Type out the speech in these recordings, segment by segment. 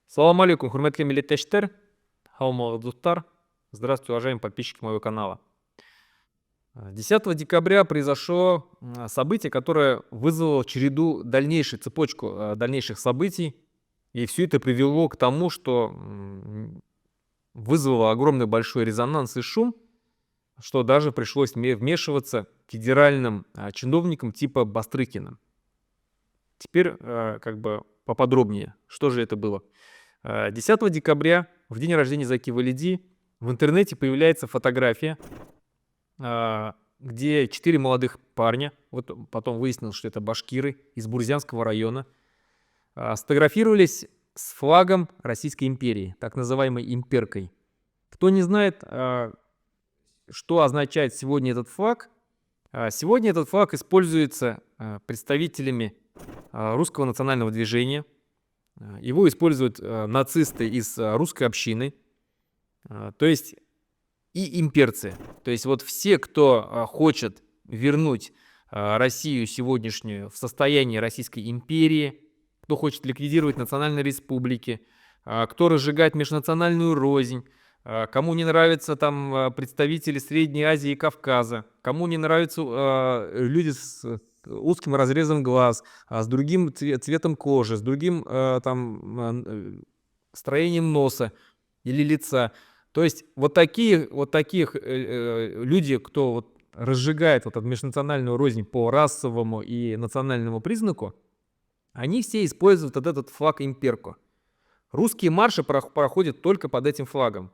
Салам алейкум, хурматли милләттәштәр, һаумыгыз дуслар. Здравствуйте, уважаемые подписчики моего канала. 10 декабря произошло событие, которое вызвало череду цепочку дальнейших событий. И все это привело к тому, что вызвало огромный большой резонанс и шум, что даже пришлось вмешиваться федеральным чиновникам типа Бастрыкина. Теперь как бы поподробнее, что же это было. 10 декабря, в день рождения Заки Валиди, в интернете появляется фотография, где 4 молодых парня, вот потом выяснилось, что это башкиры из Бурзянского района, сфотографировались с флагом Российской империи, так называемой имперкой. Кто не знает, что означает сегодня этот флаг, сегодня этот флаг используется представителями русского национального движения. Его используют нацисты из русской общины, то есть и имперцы. То есть вот все, кто хочет вернуть Россию сегодняшнюю в состояние Российской империи, кто хочет ликвидировать национальные республики, кто разжигает межнациональную рознь, кому не нравятся там представители Средней Азии и Кавказа, кому не нравятся люди с узким разрезом глаз, с другим цветом кожи, с другим строением носа или лица. То есть вот таких люди, кто вот разжигает вот эту межнациональную рознь по расовому и национальному признаку, они все используют вот этот флаг имперку. Русские марши проходят только под этим флагом.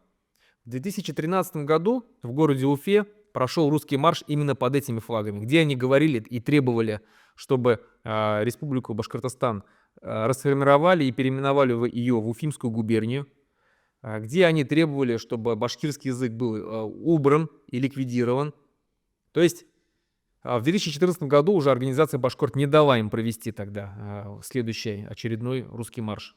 В 2013 году в городе Уфе прошел русский марш именно под этими флагами, где они говорили и требовали, чтобы Республику Башкортостан расформировали и переименовали ее в Уфимскую губернию, где они требовали, чтобы башкирский язык был убран и ликвидирован. То есть в 2014 году уже организация «Башкорт» не дала им провести тогда следующий очередной русский марш.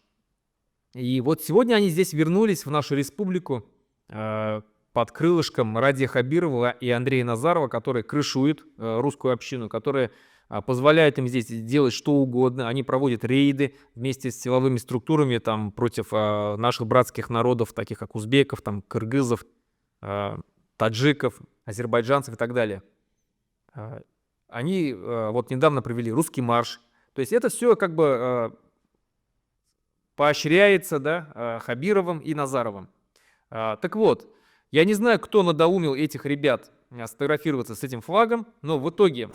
И вот сегодня они здесь вернулись в нашу республику под крылышком Радия Хабирова и Андрея Назарова, которые крышуют русскую общину, которые позволяют им здесь делать что угодно. Они проводят рейды вместе с силовыми структурами там, против наших братских народов, таких как узбеков, там, кыргызов, таджиков, азербайджанцев и так далее. Они вот недавно провели русский марш. То есть это все как бы поощряется, да, Хабировым и Назаровым. Так вот, я не знаю, кто надоумил этих ребят сфотографироваться с этим флагом, но в итоге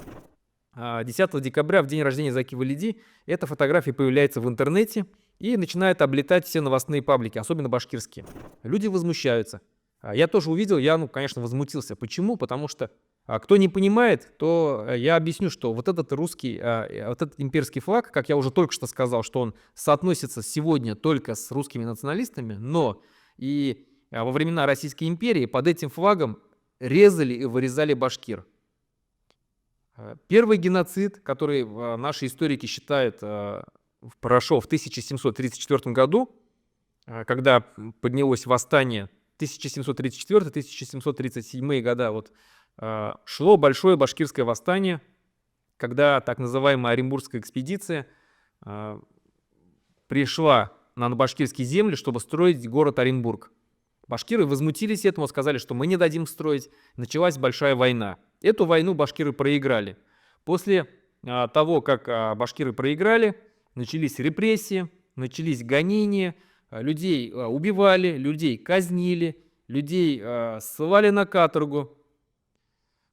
10 декабря, в день рождения Заки Валиди, эта фотография появляется в интернете и начинает облетать все новостные паблики, особенно башкирские. Люди возмущаются. Я тоже увидел, конечно, возмутился. Почему? Потому что кто не понимает, то я объясню, что вот этот русский, вот этот имперский флаг, как я уже только что сказал, что он соотносится сегодня только с русскими националистами, но и во времена Российской империи под этим флагом резали и вырезали башкир. Первый геноцид, который наши историки считают, прошел в 1734 году, когда поднялось восстание 1734-1737 года, вот, шло большое башкирское восстание, когда так называемая Оренбургская экспедиция пришла на башкирские земли, чтобы строить город Оренбург. Башкиры возмутились этому, сказали, что мы не дадим строить. Началась большая война. Эту войну башкиры проиграли. После того, как башкиры проиграли, начались репрессии, начались гонения, людей убивали, людей казнили, людей ссылали на каторгу,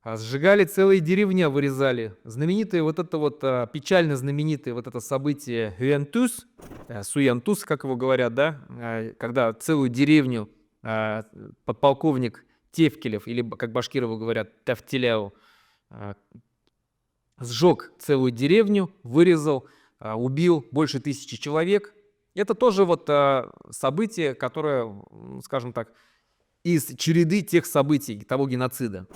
сжигали целые деревни, вырезали. Знаменитое вот это вот, печально знаменитое вот это событие Суянтус, как его говорят, да, когда целую деревню подполковник Тевкелев, или, как башкировы говорят, Тавтеляу, сжег целую деревню, вырезал, убил больше 1000 человек. Это тоже вот событие, которое, скажем так, из череды тех событий, того геноцида.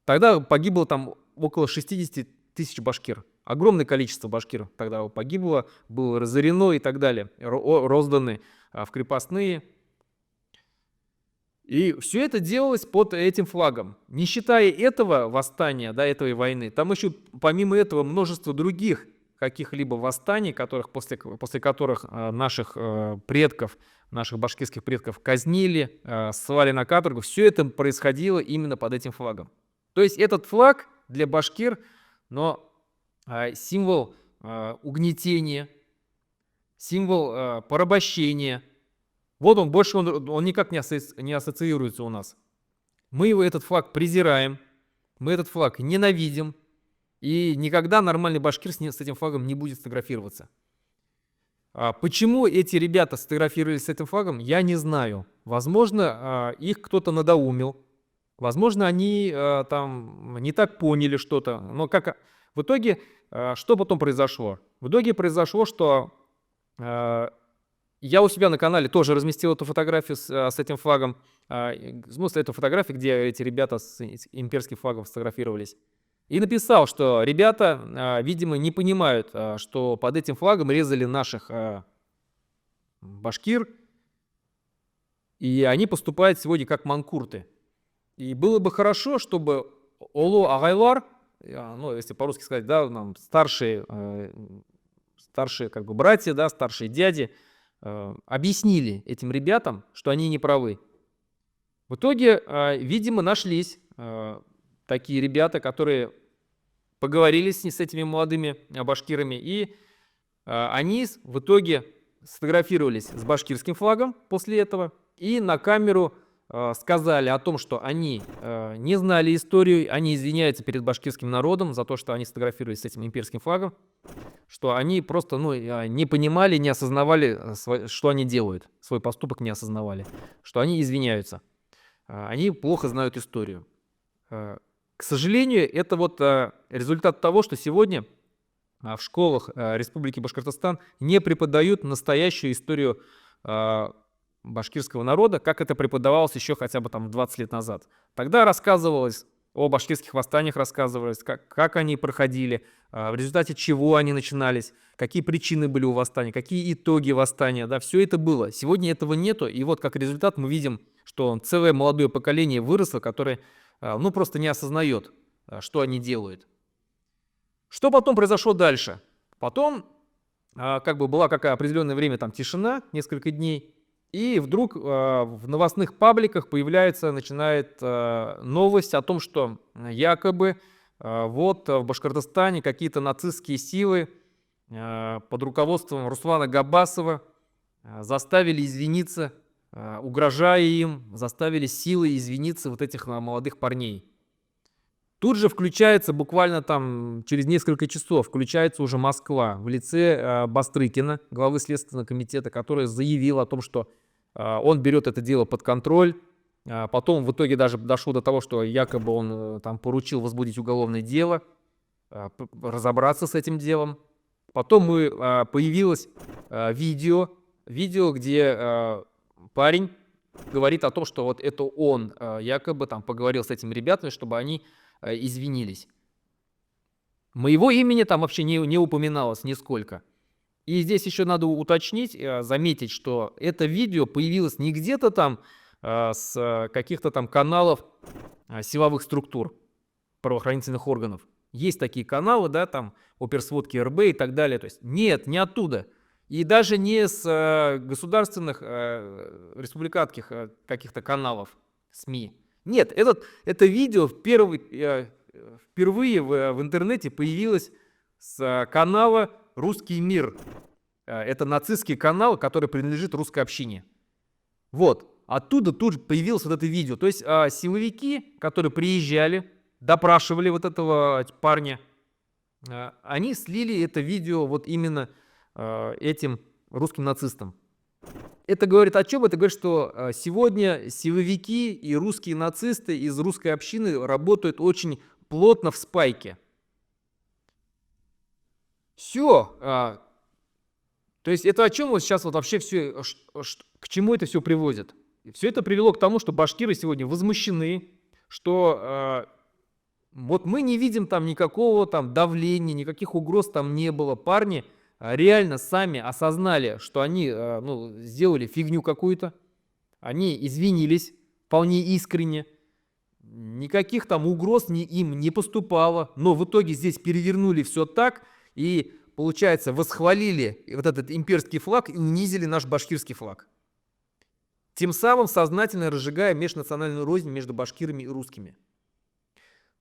Тогда погибло там около 60 тысяч башкир. Огромное количество башкир тогда погибло, было разорено и так далее, розданы в крепостные. И все это делалось под этим флагом. Не считая этого восстания, да, этой войны, там еще помимо этого множество других каких-либо восстаний, после которых наших предков, наших башкирских предков казнили, ссылали на каторгу. Все это происходило именно под этим флагом. То есть этот флаг для башкир, но символ угнетения, символ порабощения. Вот он, больше он никак не ассоциируется у нас. Мы этот флаг презираем, мы этот флаг ненавидим, и никогда нормальный башкир с этим флагом не будет сфотографироваться. Почему эти ребята сфотографировались с этим флагом, я не знаю. Возможно, их кто-то надоумил, возможно, они там не так поняли что-то. Но в итоге, что потом произошло? В итоге произошло, что я у себя на канале тоже разместил эту фотографию с этим флагом. Это фотография, где эти ребята с имперским флагом фотографировались. И написал, что ребята, видимо, не понимают, что под этим флагом резали наших башкир, и они поступают сегодня как манкурты. И было бы хорошо, чтобы Олу Агайлар, если по-русски сказать, да, нам старшие как бы братья, да, старшие дяди, объяснили этим ребятам, что они не правы. В итоге, видимо, нашлись такие ребята, которые поговорили с этими молодыми башкирами, и они в итоге сфотографировались с башкирским флагом после этого и на камеру сказали о том, что они не знали историю, они извиняются перед башкирским народом за то, что они сфотографировались с этим имперским флагом, что они просто не понимали, не осознавали, что они делают, свой поступок не осознавали, что они извиняются. Они плохо знают историю. К сожалению, это результат того, что сегодня в школах Республики Башкортостан не преподают настоящую историю башкирского народа, как это преподавалось еще хотя бы 20 лет назад. Тогда рассказывалось о башкирских восстаниях, рассказывалось, как они проходили, в результате чего они начинались, какие причины были у восстания, какие итоги восстания. Да, все это было. Сегодня этого нету, и вот как результат мы видим, что целое молодое поколение выросло, которое просто не осознает, что они делают. Что потом произошло дальше? Потом была определенное время тишина, несколько дней, и вдруг в новостных пабликах начинает новость о том, что якобы в Башкортостане какие-то нацистские силы под руководством Руслана Габасова заставили извиниться, угрожая им, заставили силой извиниться этих молодых парней. Тут же включается, буквально через несколько часов, включается уже Москва в лице Бастрыкина, главы Следственного комитета, который заявил о том, что он берет это дело под контроль. Потом в итоге даже дошло до того, что якобы он поручил возбудить уголовное дело, разобраться с этим делом. Потом появилось видео, где парень говорит о том, что это он якобы поговорил с этими ребятами, чтобы они извинились. Моего имени там вообще не упоминалось нисколько. И здесь еще надо уточнить, заметить, что это видео появилось не где-то с каких-то каналов силовых структур, правоохранительных органов. Есть такие каналы, да, оперсводки РБ и так далее. То есть нет, не оттуда. И даже не с государственных, республиканских каких-то каналов, СМИ. Нет, это видео впервые в интернете появилось с канала «Русский мир». Это нацистский канал, который принадлежит русской общине. Оттуда тут же появилось это видео. То есть силовики, которые приезжали, допрашивали этого парня, они слили это видео именно этим русским нацистам. Это говорит о чем? Это говорит, что сегодня силовики и русские нацисты из русской общины работают очень плотно в спайке. Все. То есть это о чем сейчас вообще все, к чему это все приводит? Все это привело к тому, что башкиры сегодня возмущены, что мы не видим никакого давления, никаких угроз не было. Парни реально сами осознали, что они сделали фигню какую-то, они извинились вполне искренне, никаких угроз им не поступало, но в итоге здесь перевернули все так, и получается, восхвалили вот этот имперский флаг и унизили наш башкирский флаг. Тем самым сознательно разжигая межнациональную рознь между башкирами и русскими.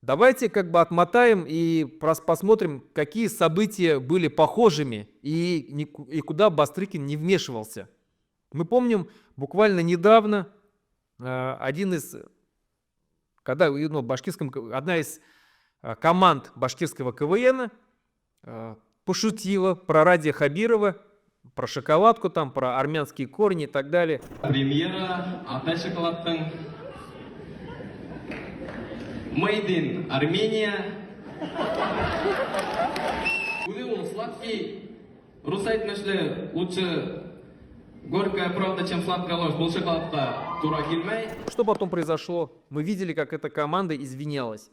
Давайте как бы отмотаем и посмотрим, какие события были похожими и куда Бастрыкин не вмешивался. Мы помним, буквально недавно одна из команд башкирского КВН пошутила про Радия Хабирова, про шоколадку, там, про армянские корни и так далее. Премьера Алтай шоколадтың Made in Armenia. Он сладкий. Русайт нашли лучше горькая правда, чем сладкая ложь. Был шоколадка тура келмей. Что потом произошло? Мы видели, как эта команда извинялась.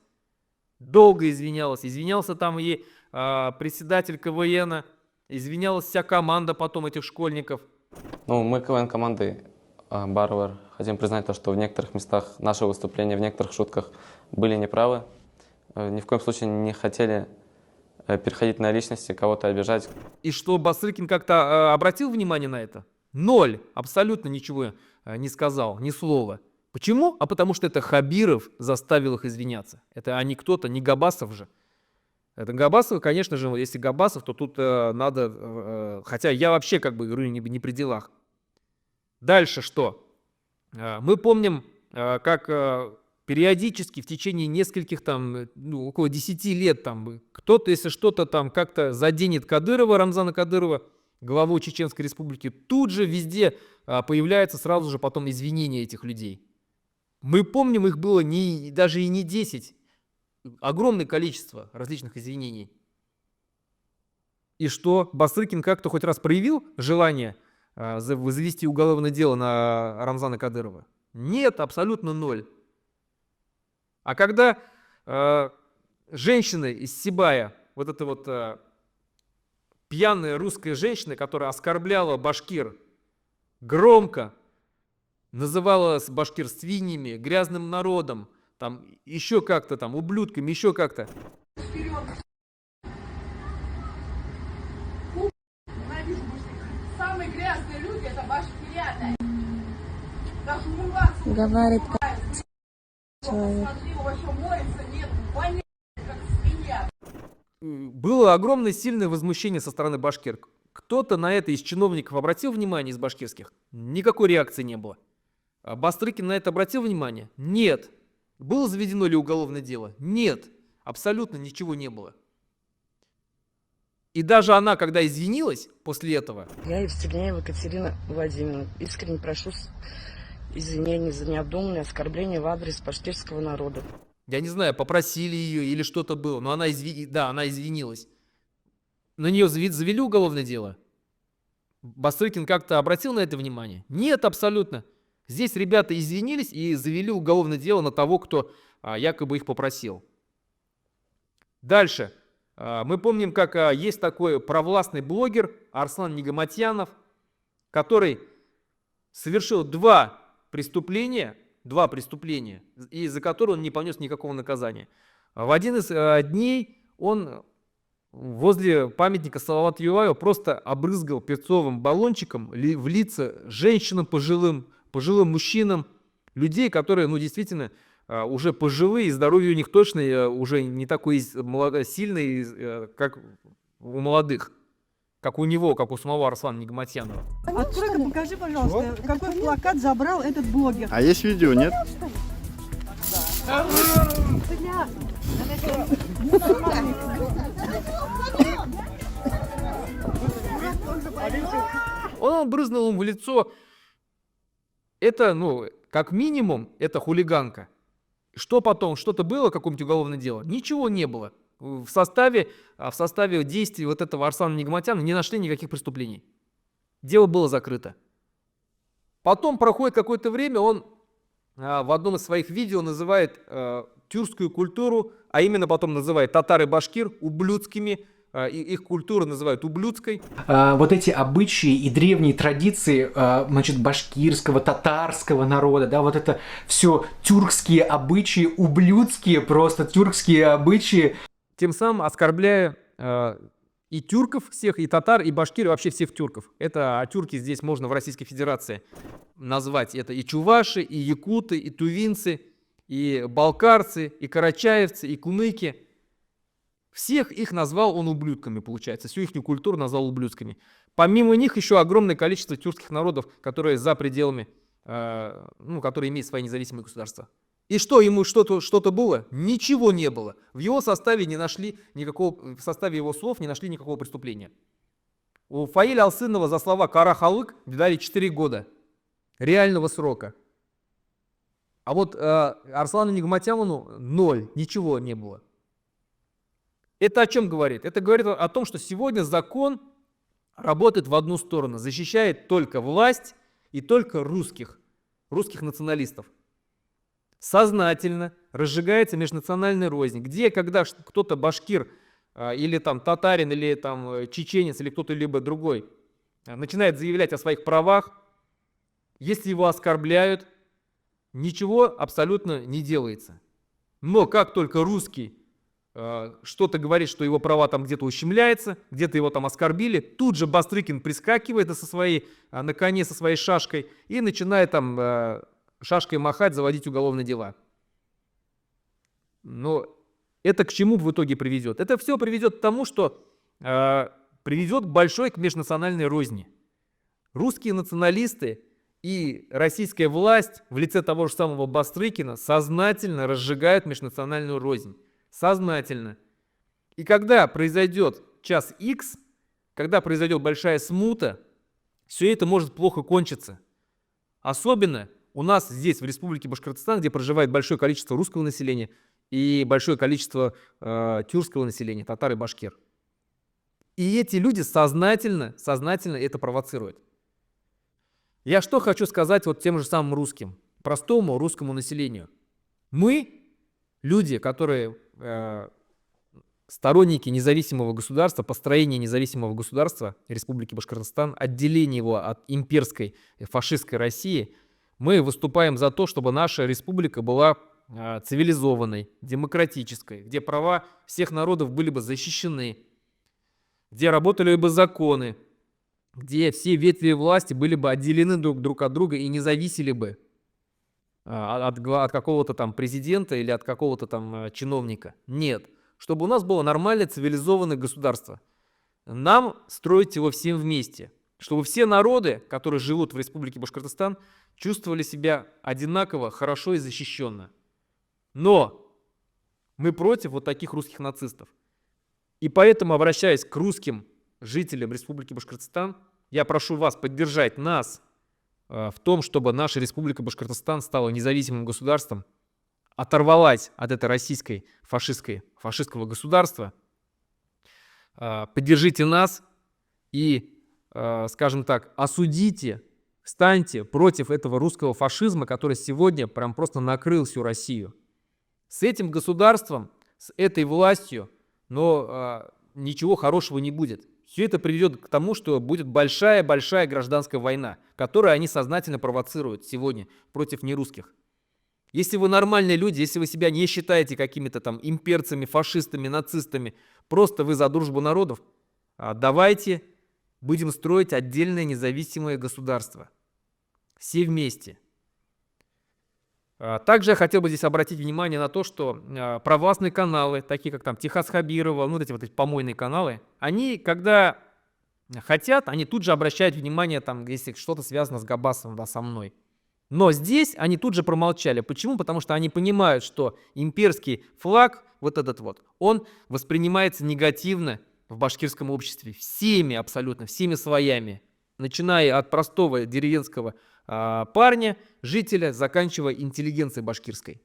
Долго извинялась. Извинялся там и председатель КВН, извинялась вся команда потом этих школьников. Ну, мы КВН команды Барвар хотим признать то, что в некоторых местах наши выступления, в некоторых шутках были неправы. Ни в коем случае не хотели переходить на личности, кого-то обижать. И что, Бастрыкин как-то обратил внимание на это? Ноль. Абсолютно ничего не сказал, ни слова. Почему? А потому что это Хабиров заставил их извиняться. Это не кто-то, не Габасов же. Это Габасов, конечно же, если Габасов, то тут надо... хотя я вообще, как бы, говорю, не при делах. Дальше что? Мы помним, как периодически в течение нескольких, там, около 10 лет, там, кто-то, если что-то там как-то заденет Кадырова, Рамзана Кадырова, главу Чеченской Республики, тут же везде появляется сразу же потом извинения этих людей. Мы помним, их было даже и не 10, огромное количество различных извинений. И что, Бастрыкин как-то хоть раз проявил желание завести уголовное дело на Рамзана Кадырова? Нет, абсолютно ноль. А когда женщина из Сибая, вот эта вот пьяная русская женщина, которая оскорбляла башкир, громко называла башкир свиньями, грязным народом, там еще как-то, там ублюдками, еще как-то. Самые грязные люди — это башкиряне. Даже умываться Говорит человек. Посмотри, вообще моется, нет, воняет, как свинья. Было огромное сильное возмущение со стороны башкир. Кто-то на это из чиновников обратил внимание, из башкирских? Никакой реакции не было. А Бастрыкин на это обратил внимание? Нет. Было заведено ли уголовное дело? Нет. Абсолютно ничего не было. И даже она, когда извинилась после этого... Я Евстигнеева Екатерина Владимировна. Искренне прошу извинений за необдуманное оскорбление в адрес башкирского народа. Я не знаю, попросили ее или что-то было, но она извинилась. На нее завели уголовное дело? Бастрыкин как-то обратил на это внимание? Нет, абсолютно. Здесь ребята извинились и завели уголовное дело на того, кто якобы их попросил. Дальше. Мы помним, как есть такой провластный блогер Арслан Нигаматьянов, который совершил два преступления, и за которые он не понес никакого наказания. В один из дней он возле памятника Салавату Юлаеву просто обрызгал перцовым баллончиком в лица женщинам пожилым мужчинам, людей, которые, действительно, уже пожилые, и здоровье у них точно уже не такой сильный, как у молодых, как у него, как у самого Арслана Нигаматьянова. Открой-ка, покажи, пожалуйста, какой плакат забрал этот блогер. А есть видео, нет? Он брызнул ему в лицо. Это, как минимум, это хулиганка. Что потом? Что-то было, какое-нибудь уголовное дело? Ничего не было. В составе действий вот этого Арслана Нигаматьянова не нашли никаких преступлений. Дело было закрыто. Потом проходит какое-то время, он в одном из своих видео называет тюркскую культуру, а именно потом называет татар и башкир ублюдскими, их культуру называют ублюдской. Вот эти обычаи и древние традиции, значит, башкирского, татарского народа, да, вот это все тюркские обычаи, ублюдские просто тюркские обычаи. Тем самым оскорбляя и тюрков всех, и татар, и башкир, и вообще всех тюрков. Это, а тюрки здесь можно в Российской Федерации назвать. Это и чуваши, и якуты, и тувинцы, и балкарцы, и карачаевцы, и кумыки. Всех их назвал он ублюдками, получается. Всю их культуру назвал ублюдками. Помимо них еще огромное количество тюркских народов, которые за пределами, которые имеют свои независимые государства. И что, ему что-то было? Ничего не было. В его составе не нашли никакого, в составе его слов не нашли никакого преступления. У Фаиля Алсынова за слова «Кара халык» дали 4 года реального срока. А вот Арслану Нигматяну 0, ничего не было. Это о чем говорит? Это говорит о том, что сегодня закон работает в одну сторону, защищает только власть и только русских националистов. Сознательно разжигается межнациональная рознь, где, когда кто-то башкир или там татарин, или там чеченец, или кто-то либо другой начинает заявлять о своих правах, если его оскорбляют, ничего абсолютно не делается. Но как только русский что-то говорит, что его права там где-то ущемляются, где-то его там оскорбили, тут же Бастрыкин прискакивает на коне со своей шашкой и начинает там шашкой махать, заводить уголовные дела. Но это к чему в итоге приведет? Это все приведет к тому, что приведет к межнациональной розни. Русские националисты и российская власть в лице того же самого Бастрыкина сознательно разжигают межнациональную рознь. Сознательно. И когда произойдет час X, когда произойдет большая смута, все это может плохо кончиться. Особенно у нас здесь, в Республике Башкортостан, где проживает большое количество русского населения и большое количество тюркского населения, татар и башкир. И эти люди сознательно это провоцируют. Я что хочу сказать вот тем же самым русским, простому русскому населению. Мы, люди, которые сторонники независимого государства, построения независимого государства Республики Башкортостан, отделения его от имперской фашистской России, мы выступаем за то, чтобы наша республика была цивилизованной, демократической, где права всех народов были бы защищены, где работали бы законы, где все ветви власти были бы отделены друг от друга и не зависели бы от какого-то там президента или от какого-то там чиновника. Нет. Чтобы у нас было нормальное цивилизованное государство. Нам строить его всем вместе. Чтобы все народы, которые живут в Республике Башкортостан, чувствовали себя одинаково, хорошо и защищенно. Но мы против вот таких русских нацистов. И поэтому, обращаясь к русским жителям Республики Башкортостан, я прошу вас поддержать нас в том, чтобы наша Республика Башкортостан стала независимым государством, оторвалась от этой российской фашистского государства. Поддержите нас и, скажем так, осудите, встаньте против этого русского фашизма, который сегодня прям просто накрыл всю Россию. С этим государством, с этой властью, но ничего хорошего не будет. Все это приведет к тому, что будет большая-большая гражданская война, которую они сознательно провоцируют сегодня против нерусских. Если вы нормальные люди, если вы себя не считаете какими-то там имперцами, фашистами, нацистами, просто вы за дружбу народов, давайте будем строить отдельное независимое государство. Все вместе. Также я хотел бы здесь обратить внимание на то, что провластные каналы, такие как там Техас Хабирова, вот эти помойные каналы, они, когда хотят, они тут же обращают внимание, там, если что-то связано с Габасовым, да, со мной. Но здесь они тут же промолчали. Почему? Потому что они понимают, что имперский флаг, вот этот вот, он воспринимается негативно в башкирском обществе всеми, абсолютно всеми слоями, начиная от простого деревенского парня, жителя, заканчивая интеллигенцией башкирской.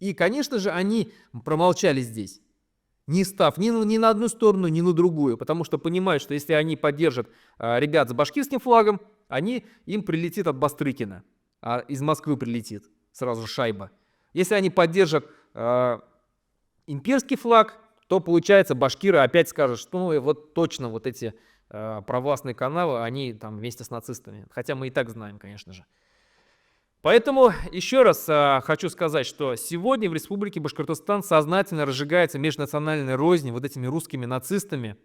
И, конечно же, они промолчали здесь, не став ни на одну сторону, ни на другую, потому что понимают, что если они поддержат ребят с башкирским флагом, им прилетит от Бастрыкина, а из Москвы прилетит сразу же шайба. Если они поддержат имперский флаг, то, получается, башкиры опять скажут, что вот точно вот эти провластные каналы, они там вместе с нацистами. Хотя мы и так знаем, конечно же. Поэтому еще раз хочу сказать, что сегодня в Республике Башкортостан сознательно разжигается межнациональная рознь вот этими русскими нацистами,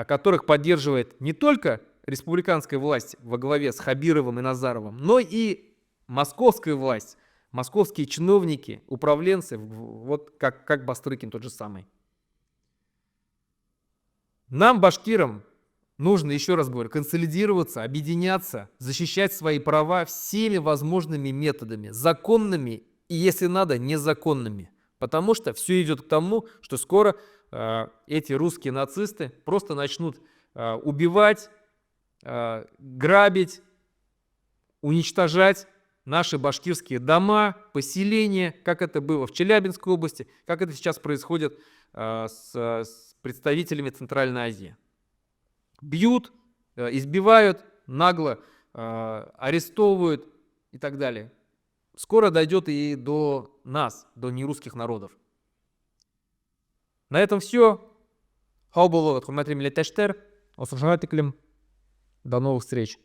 которых поддерживает не только республиканская власть во главе с Хабировым и Назаровым, но и московская власть, московские чиновники, управленцы, вот как Бастрыкин тот же самый. Нам, башкирам, нужно, еще раз говорю, консолидироваться, объединяться, защищать свои права всеми возможными методами, законными и, если надо, незаконными. Потому что все идет к тому, что скоро эти русские нацисты просто начнут убивать, грабить, уничтожать наши башкирские дома, поселения, как это было в Челябинской области, как это сейчас происходит с представителями Центральной Азии. Бьют, избивают, нагло арестовывают и так далее. Скоро дойдет и до нас, до нерусских народов. На этом все. До новых встреч.